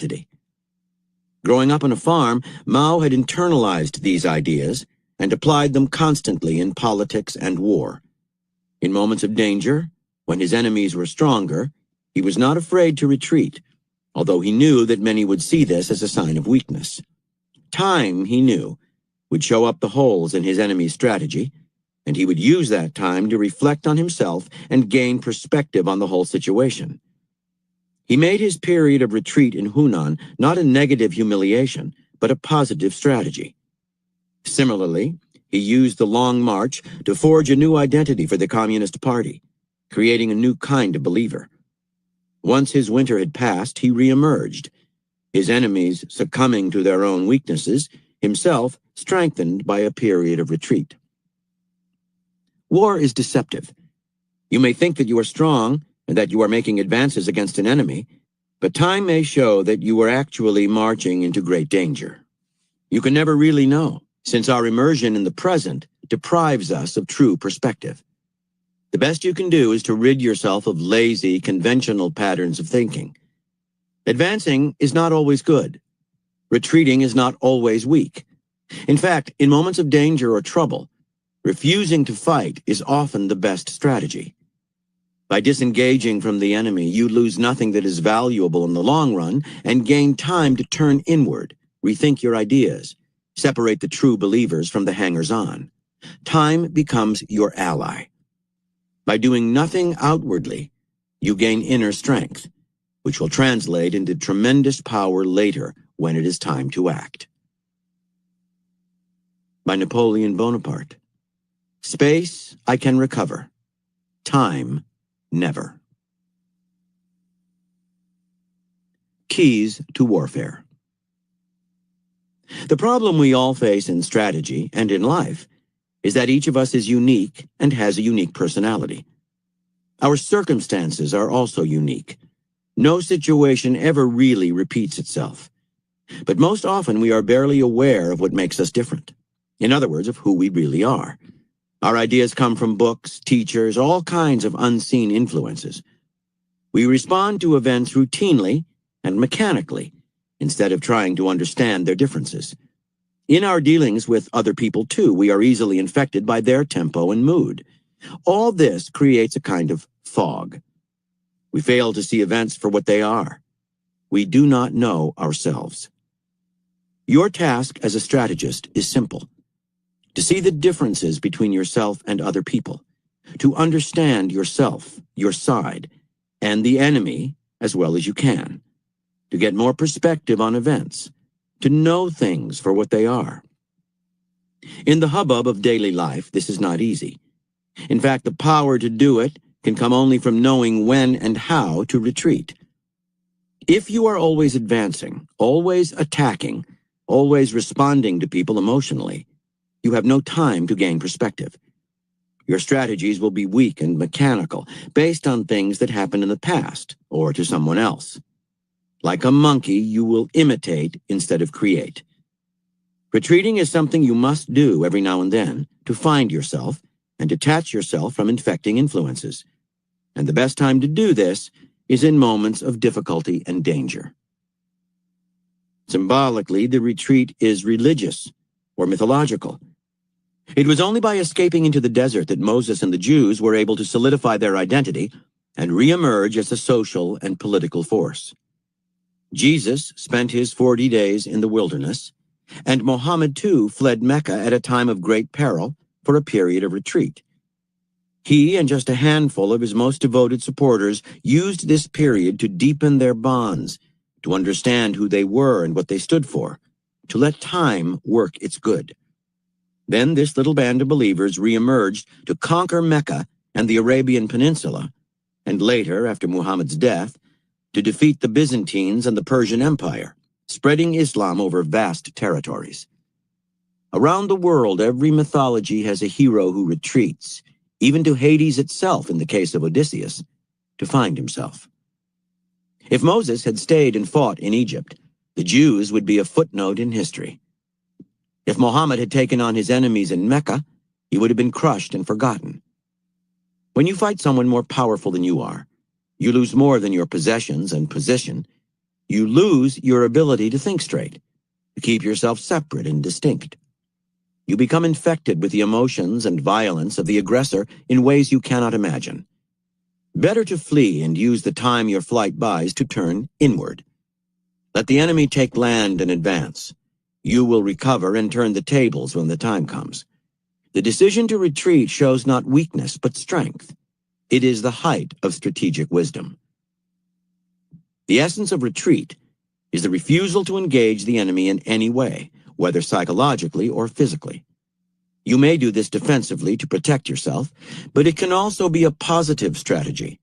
tragedy. Growing up on a farm, Mao had internalized these ideas and applied them constantly in politics and war. In moments of danger, when his enemies were stronger, he was not afraid to retreat, although he knew that many would see this as a sign of weakness. Time, he knew, would show up the holes in his enemy's strategy, and he would use that time to reflect on himself and gain perspective on the whole situation. He made his period of retreat in Hunan not a negative humiliation, but a positive strategy. Similarly, he used the Long March to forge a new identity for the Communist Party, creating a new kind of believer. Once his winter had passed, he reemerged, his enemies succumbing to their own weaknesses, himself strengthened by a period of retreat. War is deceptive. You may think that you are strong and that you are making advances against an enemy, but time may show that you are actually marching into great danger. You can never really know, since our immersion in the present deprives us of true perspective. The best you can do is to rid yourself of lazy, conventional patterns of thinking. Advancing is not always good. Retreating is not always weak. In fact, in moments of danger or trouble, refusing to fight is often the best strategy. By disengaging from the enemy, you lose nothing that is valuable in the long run and gain time to turn inward, rethink your ideas, separate the true believers from the hangers-on. Time becomes your ally. By doing nothing outwardly, you gain inner strength, which will translate into tremendous power later when it is time to act. By Napoleon Bonaparte. Space I can recover. Time, never. Keys to warfare. The problem we all face in strategy and in life is that each of us is unique and has a unique personality. Our circumstances are also unique. No situation ever really repeats itself. But most often we are barely aware of what makes us different. In other words, of who we really are. Our ideas come from books, teachers, all kinds of unseen influences. We respond to events routinely and mechanically, instead of trying to understand their differences. In our dealings with other people, too, we are easily infected by their tempo and mood. All this creates a kind of fog. We fail to see events for what they are. We do not know ourselves. Your task as a strategist is simple: to see the differences between yourself and other people, to understand yourself, your side, and the enemy as well as you can, to get more perspective on events, to know things for what they are. In the hubbub of daily life, this is not easy. In fact, the power to do it can come only from knowing when and how to retreat. If you are always advancing, always attacking, always responding to people emotionally, you have no time to gain perspective. Your strategies will be weak and mechanical, based on things that happened in the past or to someone else. Like a monkey, you will imitate instead of create. Retreating is something you must do every now and then to find yourself and detach yourself from infecting influences. And the best time to do this is in moments of difficulty and danger. Symbolically, the retreat is religious or mythological. It was only by escaping into the desert that Moses and the Jews were able to solidify their identity and re-emerge as a social and political force. Jesus spent his 40 days in the wilderness, and Muhammad too fled Mecca at a time of great peril for a period of retreat. He and just a handful of his most devoted supporters used this period to deepen their bonds, to understand who they were and what they stood for, to let time work its good. Then this little band of believers re-emerged to conquer Mecca and the Arabian Peninsula, and later, after Muhammad's death, to defeat the Byzantines and the Persian Empire, spreading Islam over vast territories. Around the world, every mythology has a hero who retreats, even to Hades itself in the case of Odysseus, to find himself. If Moses had stayed and fought in Egypt, the Jews would be a footnote in history. If Muhammad had taken on his enemies in Mecca, he would have been crushed and forgotten. When you fight someone more powerful than you are, you lose more than your possessions and position. You lose your ability to think straight, to keep yourself separate and distinct. You become infected with the emotions and violence of the aggressor in ways you cannot imagine. Better to flee and use the time your flight buys to turn inward. Let the enemy take land and advance. You will recover and turn the tables when the time comes. The decision to retreat shows not weakness but strength. It is the height of strategic wisdom. The essence of retreat is the refusal to engage the enemy in any way, whether psychologically or physically. You may do this defensively to protect yourself, but it can also be a positive strategy.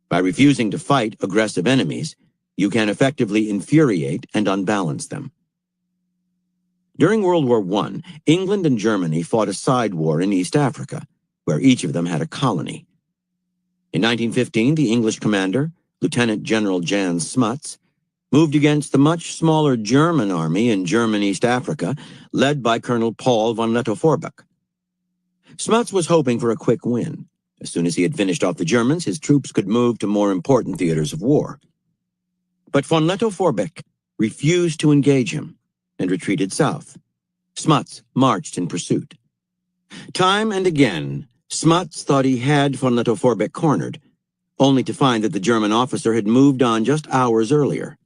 By refusing to fight aggressive enemies, you can effectively infuriate and unbalance them. During World War I, England and Germany fought a side war in East Africa, where each of them had a colony. In 1915, the English commander, Lieutenant General Jan Smuts, moved against the much smaller German army in German East Africa, led by Colonel Paul von Lettow-Vorbeck. Smuts was hoping for a quick win. As soon as he had finished off the Germans, his troops could move to more important theaters of war. But von Lettow-Vorbeck refused to engage him and retreated south. Smuts marched in pursuit. Time and again, Smuts thought he had von Lettow-Vorbeck cornered, only to find that the German officer had moved on just hours earlier.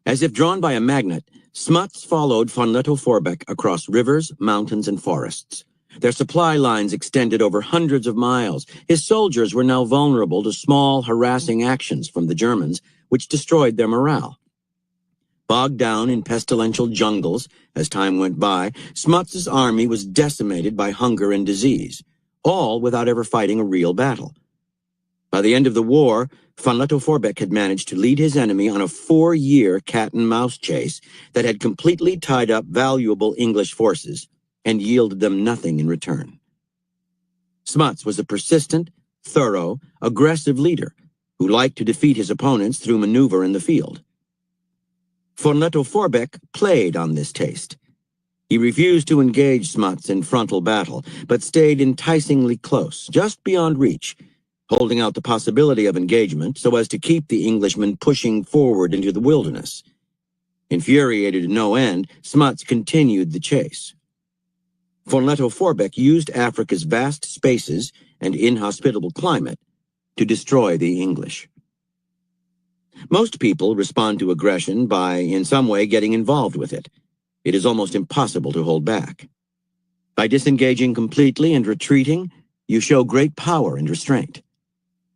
As if drawn by a magnet, Smuts followed von Lettow-Vorbeck across rivers, mountains, and forests. Their supply lines extended over hundreds of miles. His soldiers were now vulnerable to small, harassing actions from the Germans, which destroyed their morale. Bogged down in pestilential jungles, as time went by, Smuts's army was decimated by hunger and disease, all without ever fighting a real battle. By the end of the war, von Lettow-Vorbeck had managed to lead his enemy on a 4-year cat-and-mouse chase that had completely tied up valuable English forces and yielded them nothing in return. Smuts was a persistent, thorough, aggressive leader who liked to defeat his opponents through maneuver in the field. Von Lettow-Vorbeck played on this taste. He refused to engage Smuts in frontal battle, but stayed enticingly close, just beyond reach, holding out the possibility of engagement so as to keep the Englishmen pushing forward into the wilderness. Infuriated to no end, Smuts continued the chase. Von Lettow-Vorbeck used Africa's vast spaces and inhospitable climate to destroy the English. Most people respond to aggression by, in some way, getting involved with it. It is almost impossible to hold back. By disengaging completely and retreating, you show great power and restraint.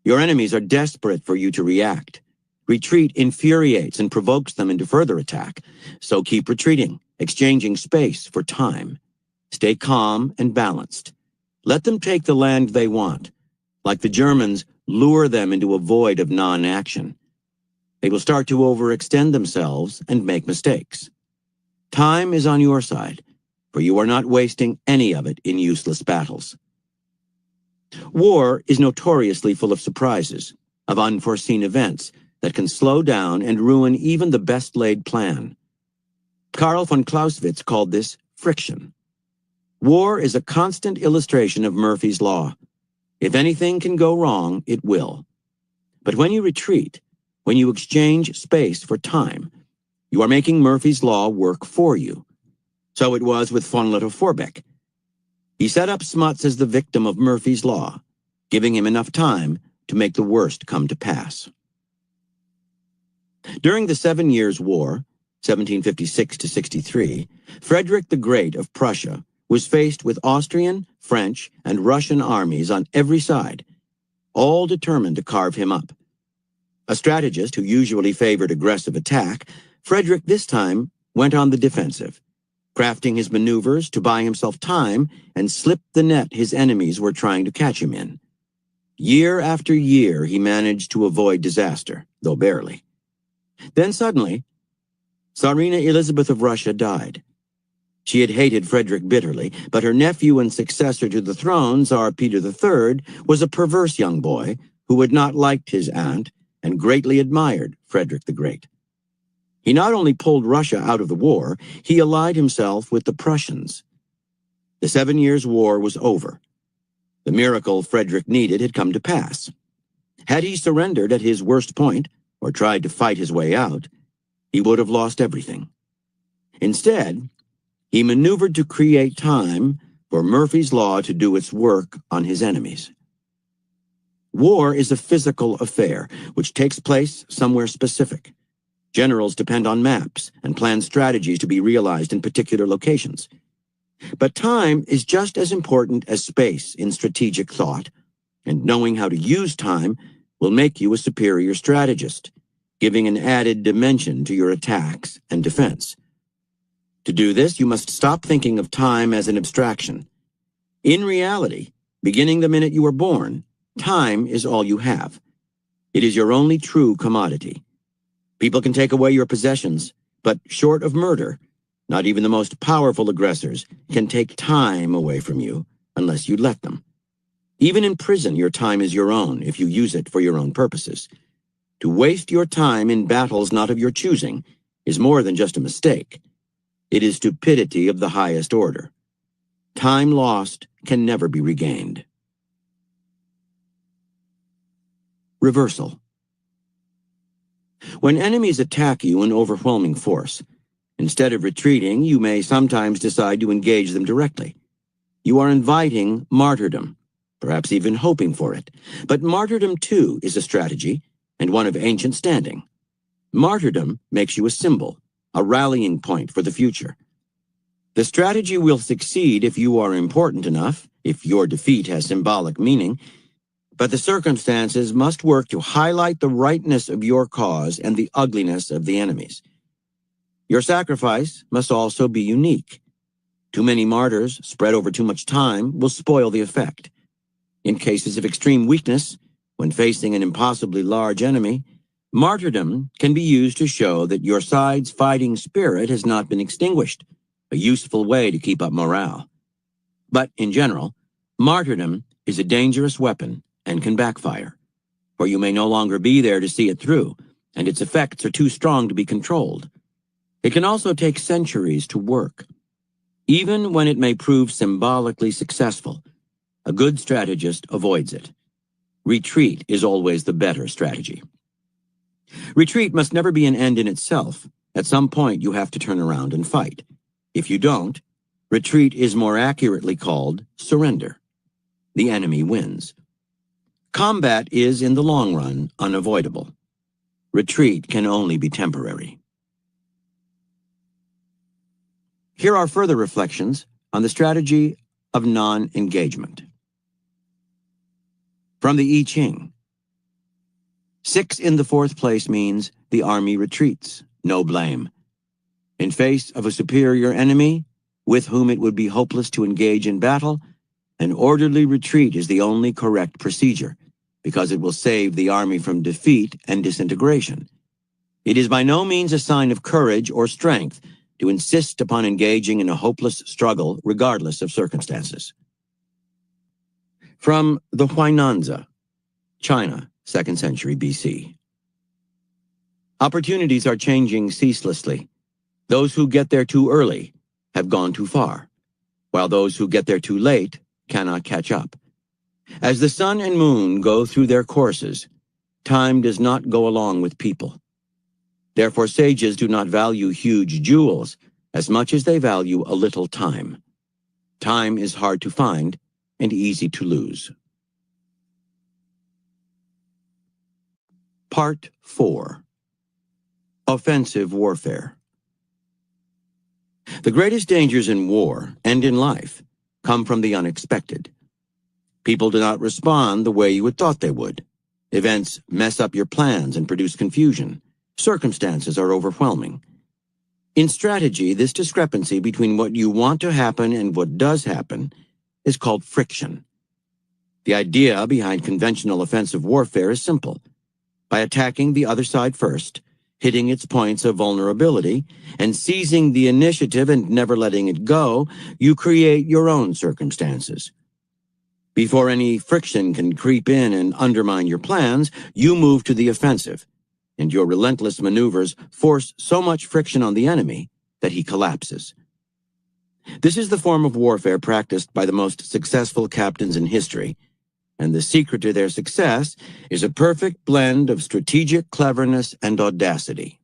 Your enemies are desperate for you to react. Retreat infuriates and provokes them into further attack, so keep retreating, exchanging space for time. Stay calm and balanced. Let them take the land they want. Like the Germans, lure them into a void of non-action. They will start to overextend themselves and make mistakes. Time is on your side, for you are not wasting any of it in useless battles. War is notoriously full of surprises, of unforeseen events that can slow down and ruin even the best-laid plan. Karl von Clausewitz called this friction. War is a constant illustration of Murphy's Law. If anything can go wrong, it will. But when you retreat, when you exchange space for time, you are making Murphy's Law work for you. So it was with von Lettow-Vorbeck. He set up Smuts as the victim of Murphy's Law, giving him enough time to make the worst come to pass. During the 7 Years' War, 1756–63, Frederick the Great of Prussia was faced with Austrian, French, and Russian armies on every side, all determined to carve him up. A strategist who usually favored aggressive attack, Frederick this time went on the defensive, crafting his maneuvers to buy himself time and slip the net his enemies were trying to catch him in. Year after year, he managed to avoid disaster, though barely. Then suddenly, Tsarina Elizabeth of Russia died. She had hated Frederick bitterly, but her nephew and successor to the throne, Tsar Peter III, was a perverse young boy who had not liked his aunt and greatly admired Frederick the Great. He not only pulled Russia out of the war, he allied himself with the Prussians. The 7 Years' War was over. The miracle Frederick needed had come to pass. Had he surrendered at his worst point, or tried to fight his way out, he would have lost everything. Instead, he maneuvered to create time for Murphy's Law to do its work on his enemies. War is a physical affair, which takes place somewhere specific. Generals depend on maps and plan strategies to be realized in particular locations. But time is just as important as space in strategic thought, and knowing how to use time will make you a superior strategist, giving an added dimension to your attacks and defense. To do this, you must stop thinking of time as an abstraction. In reality, beginning the minute you were born, time is all you have. It is your only true commodity. People can take away your possessions, but short of murder, not even the most powerful aggressors can take time away from you unless you let them. Even in prison, your time is your own if you use it for your own purposes. To waste your time in battles not of your choosing is more than just a mistake. It is stupidity of the highest order. Time lost can never be regained. Reversal. When enemies attack you in overwhelming force, instead of retreating, you may sometimes decide to engage them directly. You are inviting martyrdom, perhaps even hoping for it. But martyrdom, too, is a strategy, and one of ancient standing. Martyrdom makes you a symbol, a rallying point for the future. The strategy will succeed if you are important enough, if your defeat has symbolic meaning, but the circumstances must work to highlight the rightness of your cause and the ugliness of the enemy's. Your sacrifice must also be unique. Too many martyrs spread over too much time will spoil the effect. In cases of extreme weakness, when facing an impossibly large enemy, martyrdom can be used to show that your side's fighting spirit has not been extinguished, a useful way to keep up morale. But in general, martyrdom is a dangerous weapon and can backfire, for you may no longer be there to see it through, and its effects are too strong to be controlled. It can also take centuries to work. Even when it may prove symbolically successful, a good strategist avoids it. Retreat is always the better strategy. Retreat must never be an end in itself. At some point, you have to turn around and fight. If you don't, retreat is more accurately called surrender. The enemy wins. Combat is, in the long run, unavoidable. Retreat can only be temporary. Here are further reflections on the strategy of non-engagement. From the I Ching. 6 in the 4th place means the army retreats, no blame. In face of a superior enemy, with whom it would be hopeless to engage in battle, an orderly retreat is the only correct procedure, because it will save the army from defeat and disintegration. It is by no means a sign of courage or strength to insist upon engaging in a hopeless struggle regardless of circumstances. From the Huainanzi, China, 2nd century BC. Opportunities are changing ceaselessly. Those who get there too early have gone too far, while those who get there too late cannot catch up. As the sun and moon go through their courses, time does not go along with people. Therefore, sages do not value huge jewels as much as they value a little time. Time is hard to find and easy to lose. Part 4. Offensive Warfare. The greatest dangers in war and in life come from the unexpected. People do not respond the way you had thought they would. Events mess up your plans and produce confusion. Circumstances are overwhelming. In strategy, this discrepancy between what you want to happen and what does happen is called friction. The idea behind conventional offensive warfare is simple. By attacking the other side first, hitting its points of vulnerability, and seizing the initiative and never letting it go, you create your own circumstances. Before any friction can creep in and undermine your plans, you move to the offensive, and your relentless maneuvers force so much friction on the enemy that he collapses. This is the form of warfare practiced by the most successful captains in history, and the secret to their success is a perfect blend of strategic cleverness and audacity.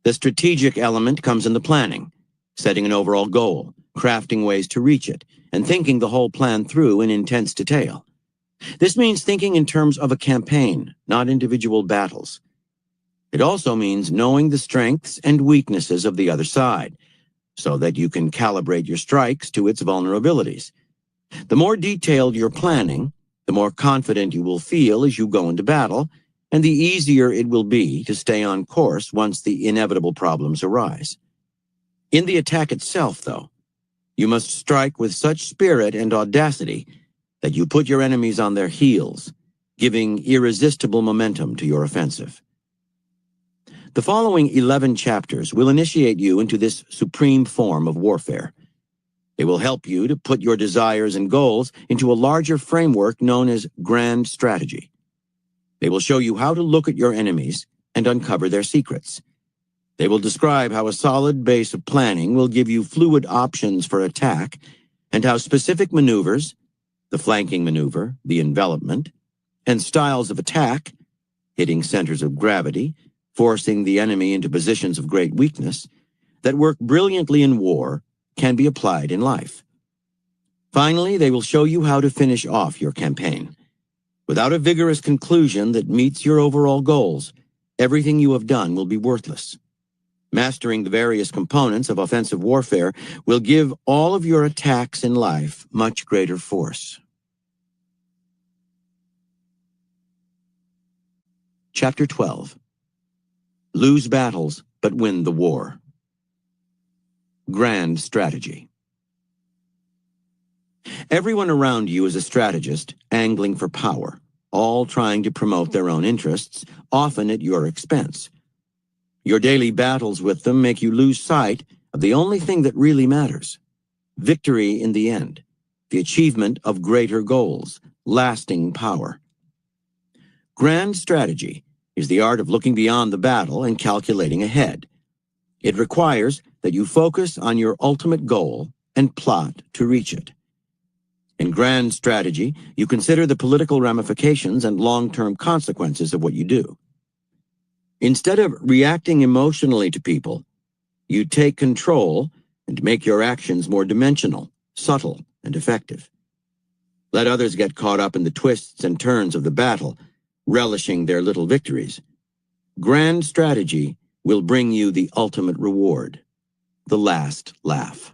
The strategic element comes in the planning, setting an overall goal, crafting ways to reach it, and thinking the whole plan through in intense detail. This means thinking in terms of a campaign, not individual battles. It also means knowing the strengths and weaknesses of the other side, so that you can calibrate your strikes to its vulnerabilities. The more detailed your planning, the more confident you will feel as you go into battle, and the easier it will be to stay on course once the inevitable problems arise. In the attack itself, though, you must strike with such spirit and audacity that you put your enemies on their heels, giving irresistible momentum to your offensive. The following 11 chapters will initiate you into this supreme form of warfare. They will help you to put your desires and goals into a larger framework known as grand strategy. They will show you how to look at your enemies and uncover their secrets. They will describe how a solid base of planning will give you fluid options for attack, and how specific maneuvers, the flanking maneuver, the envelopment, and styles of attack, hitting centers of gravity, forcing the enemy into positions of great weakness, that work brilliantly in war, can be applied in life. Finally, they will show you how to finish off your campaign. Without a vigorous conclusion that meets your overall goals, everything you have done will be worthless. Mastering the various components of offensive warfare will give all of your attacks in life much greater force. Chapter 12. Lose battles, but win the war. Grand strategy. Everyone around you is a strategist angling for power, all trying to promote their own interests, often at your expense. Your daily battles with them make you lose sight of the only thing that really matters: victory in the end, the achievement of greater goals, lasting power. Grand strategy is the art of looking beyond the battle and calculating ahead. It requires that you focus on your ultimate goal and plot to reach it. In grand strategy, you consider the political ramifications and long-term consequences of what you do. Instead of reacting emotionally to people, you take control and make your actions more dimensional, subtle, and effective. Let others get caught up in the twists and turns of the battle, relishing their little victories. Grand strategy will bring you the ultimate reward, the last laugh.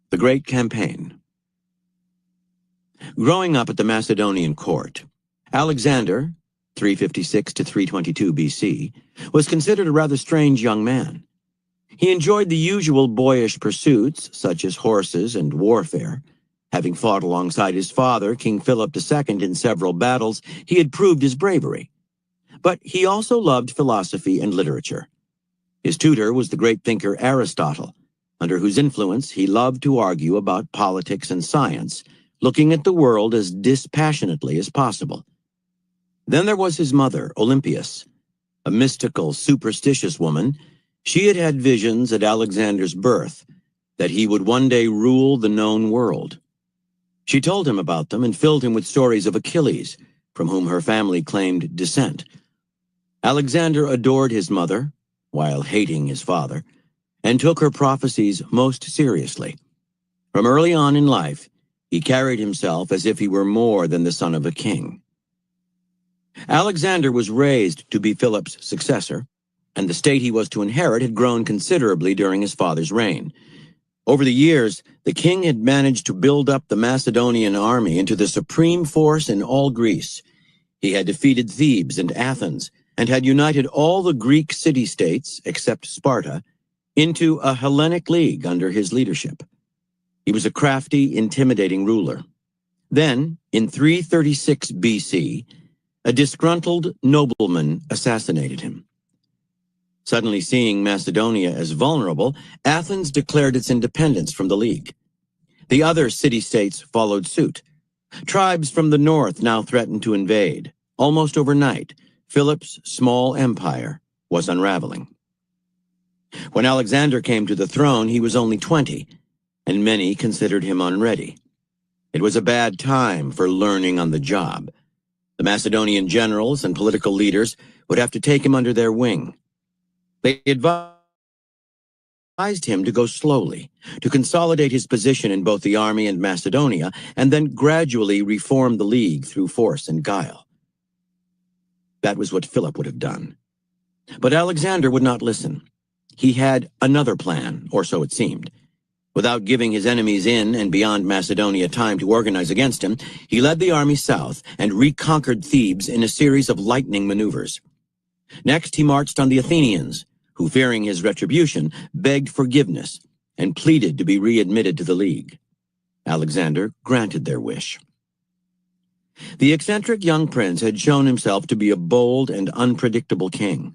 The Great Campaign. Growing up at the Macedonian court, Alexander, 356 to 322 BC, was considered a rather strange young man. He enjoyed the usual boyish pursuits, such as horses and warfare. Having fought alongside his father, King Philip II, in several battles, he had proved his bravery. But he also loved philosophy and literature. His tutor was the great thinker Aristotle, under whose influence he loved to argue about politics and science, looking at the world as dispassionately as possible. Then there was his mother, Olympias, a mystical, superstitious woman. She had had visions at Alexander's birth that he would one day rule the known world. She told him about them and filled him with stories of Achilles, from whom her family claimed descent. Alexander adored his mother, while hating his father, and took her prophecies most seriously. From early on in life, he carried himself as if he were more than the son of a king. Alexander was raised to be Philip's successor, and the state he was to inherit had grown considerably during his father's reign. Over the years, the king had managed to build up the Macedonian army into the supreme force in all Greece. He had defeated Thebes and Athens, and had united all the Greek city-states, except Sparta, into a Hellenic league under his leadership. He was a crafty, intimidating ruler. Then, in 336 BC, a disgruntled nobleman assassinated him. Suddenly seeing Macedonia as vulnerable, Athens declared its independence from the League. The other city-states followed suit. Tribes from the north now threatened to invade. Almost overnight, Philip's small empire was unraveling. When Alexander came to the throne, he was only 20, and many considered him unready. It was a bad time for learning on the job. The Macedonian generals and political leaders would have to take him under their wing. They advised him to go slowly, to consolidate his position in both the army and Macedonia, and then gradually reform the league through force and guile. That was what Philip would have done. But Alexander would not listen. He had another plan, or so it seemed. Without giving his enemies in and beyond Macedonia time to organize against him, he led the army south and reconquered Thebes in a series of lightning maneuvers. Next, he marched on the Athenians, who, fearing his retribution, begged forgiveness and pleaded to be readmitted to the League. Alexander granted their wish. The eccentric young prince had shown himself to be a bold and unpredictable king,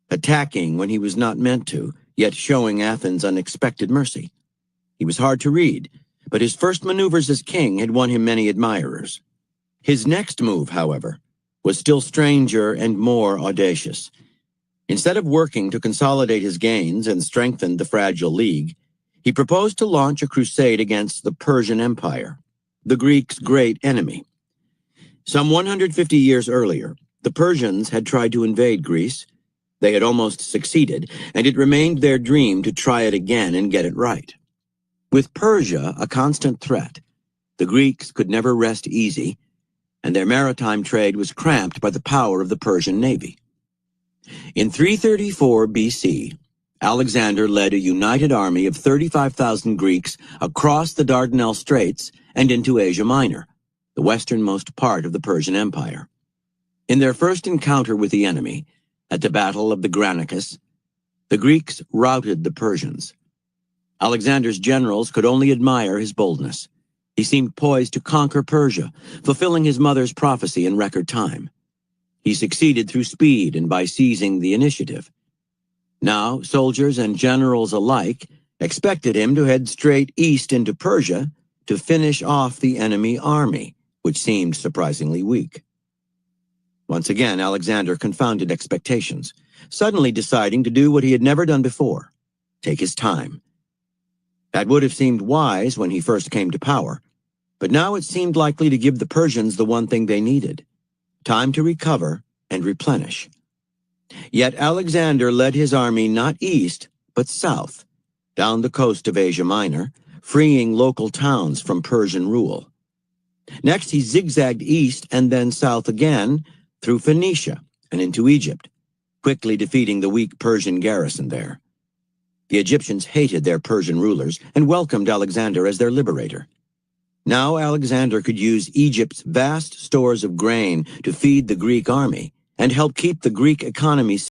attacking when he was not meant to, yet showing Athens unexpected mercy. He was hard to read, but his first maneuvers as king had won him many admirers. His next move, however, was still stranger and more audacious. Instead of working to consolidate his gains and strengthen the fragile league, he proposed to launch a crusade against the Persian Empire, the Greeks' great enemy. Some 150 years earlier, the Persians had tried to invade Greece. They had almost succeeded, and it remained their dream to try it again and get it right. With Persia a constant threat, the Greeks could never rest easy, and their maritime trade was cramped by the power of the Persian navy. In 334 BC, Alexander led a united army of 35,000 Greeks across the Dardanelles Straits and into Asia Minor, the westernmost part of the Persian Empire. In their first encounter with the enemy, at the Battle of the Granicus, the Greeks routed the Persians. Alexander's generals could only admire his boldness. He seemed poised to conquer Persia, fulfilling his mother's prophecy in record time. He succeeded through speed and by seizing the initiative. Now, soldiers and generals alike expected him to head straight east into Persia to finish off the enemy army, which seemed surprisingly weak. Once again, Alexander confounded expectations, suddenly deciding to do what he had never done before: take his time. That would have seemed wise when he first came to power, but now it seemed likely to give the Persians the one thing they needed: time to recover and replenish. Yet Alexander led his army not east, but south, down the coast of Asia Minor, freeing local towns from Persian rule. Next, he zigzagged east and then south again, through Phoenicia and into Egypt, quickly defeating the weak Persian garrison there. The Egyptians hated their Persian rulers and welcomed Alexander as their liberator. Now Alexander could use Egypt's vast stores of grain to feed the Greek army and help keep the Greek economy